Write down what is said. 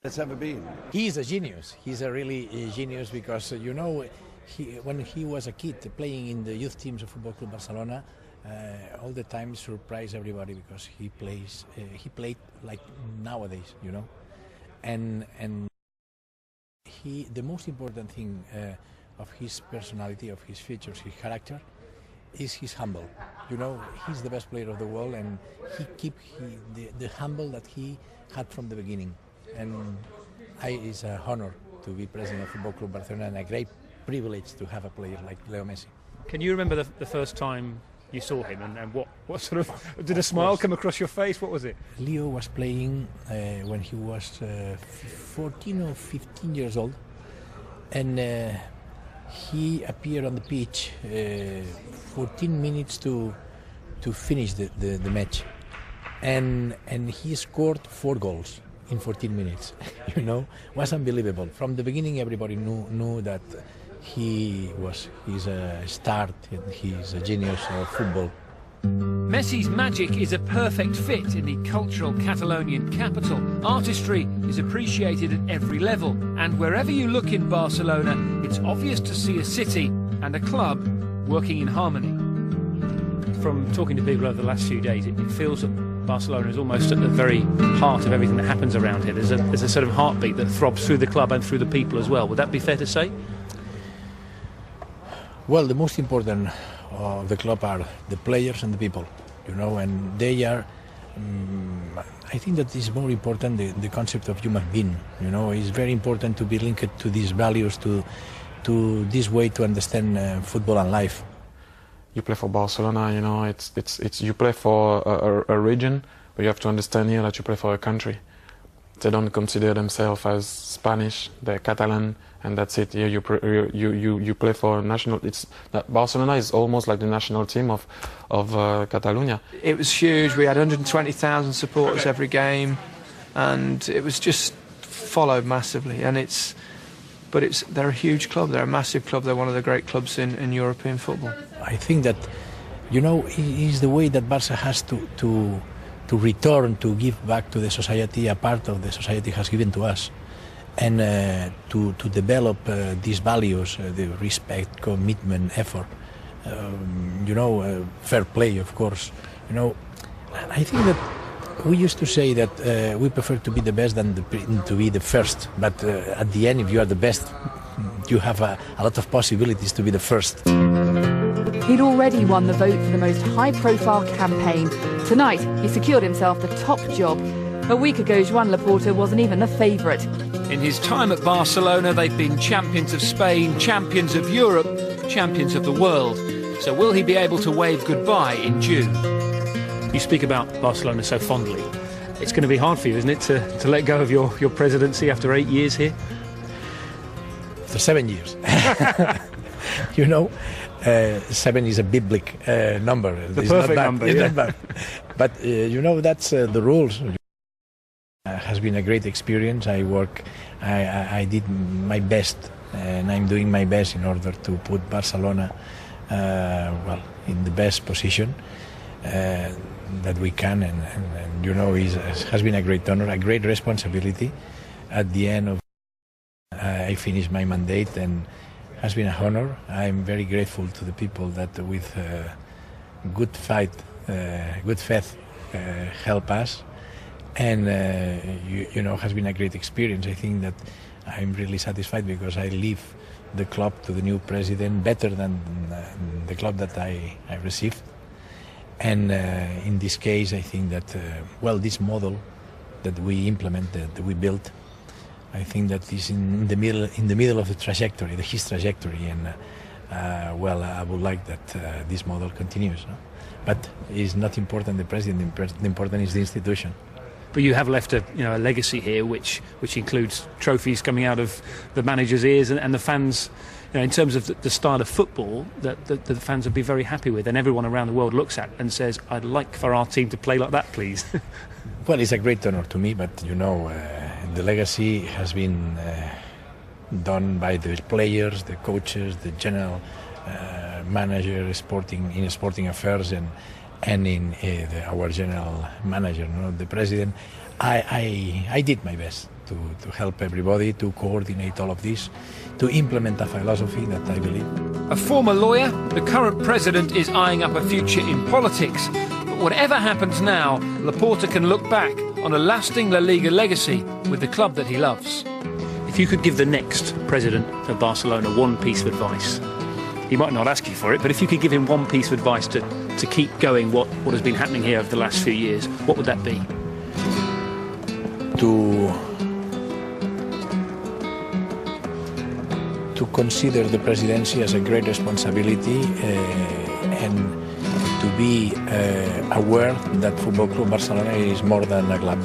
it's ever been. He's a genius. He's a really genius because, when he was a kid playing in the youth teams of Football Club Barcelona, all the time surprised everybody because he played like nowadays, and the most important thing of his personality, of his features, his character, is he's humble. He's the best player of the world, and the humble that he had from the beginning. And it's an honor to be president of Football Club Barcelona, and a great privilege to have a player like Leo Messi. Can you remember the first time you saw him, and what sort of did a smile come across your face? What was it? Leo was playing when he was 14 or 15 years old, and he appeared on the pitch 14 minutes to finish the match, and he scored 4 goals in 14 minutes. Was unbelievable. From the beginning, everybody knew that he's a star and he's a genius of football. Messi's magic is a perfect fit in the cultural Catalonian capital. Artistry is appreciated at every level, and wherever you look in Barcelona, it's obvious to see a city and a club working in harmony. From talking to people over the last few days, it feels that Barcelona is almost at the very heart of everything that happens around here. There's a sort of heartbeat that throbs through the club and through the people as well. Would that be fair to say? Well, the most important of the club are the players and the people, and they are. I think that is more important the concept of human being. It's very important to be linked to these values, to this way to understand football and life. You play for Barcelona, it's you play for a region, but you have to understand here that you play for a country. They don't consider themselves as Spanish; they're Catalan, and that's it. Here you play for national. Barcelona is almost like the national team of Catalonia. It was huge. We had 120,000 supporters every game, and it was just followed massively. And they're a huge club. They're a massive club. They're one of the great clubs in European football. I think that, is the way that Barca has to return, to give back to the society a part of the society has given to us, and to develop these values, the respect, commitment, effort, fair play, of course. I think that we used to say that we prefer to be the best than to be the first, but at the end, if you are the best, you have a lot of possibilities to be the first. He'd already won the vote for the most high-profile campaign. Tonight, he secured himself the top job. A week ago, Joan Laporta wasn't even the favourite. In his time at Barcelona, they've been champions of Spain, champions of Europe, champions of the world. So will he be able to wave goodbye in June? You speak about Barcelona so fondly. It's going to be hard for you, isn't it, to let go of your presidency after 8 years here? After 7 years. 7 is a biblical number. The perfect number, yeah. Not bad. But, that's the rules. Has been a great experience. I did my best, and I'm doing my best in order to put Barcelona, in the best position that we can. And it has been a great honor, a great responsibility. At the end of I finished my mandate, and has been a honor. I'm very grateful to the people that with good faith help us, and has been a great experience. I think that I'm really satisfied because I leave the club to the new president better than the club that I received. And in this case, I think that this model that we implemented, that we built, I think that is in the middle of the trajectory, his trajectory, and I would like that this model continues. No? But it's not important the president. The important is the institution. But you have left a legacy here, which includes trophies coming out of the manager's ears, and the fans. In terms of the style of football that the fans would be very happy with, and everyone around the world looks at and says, "I'd like for our team to play like that, please." Well, it's a great honor to me, but the legacy has been done by the players, the coaches, the general manager, in sporting affairs, and in our general manager, the president. I did my best. to help everybody, to coordinate all of this, to implement a philosophy that I believe. A former lawyer, the current president is eyeing up a future in politics. But whatever happens now, Laporta can look back on a lasting La Liga legacy with the club that he loves. If you could give the next president of Barcelona one piece of advice, he might not ask you for it, but if you could give him one piece of advice to keep going what has been happening here over the last few years, what would that be? To consider the presidency as a great responsibility and to be aware that Football Club Barcelona is more than a club.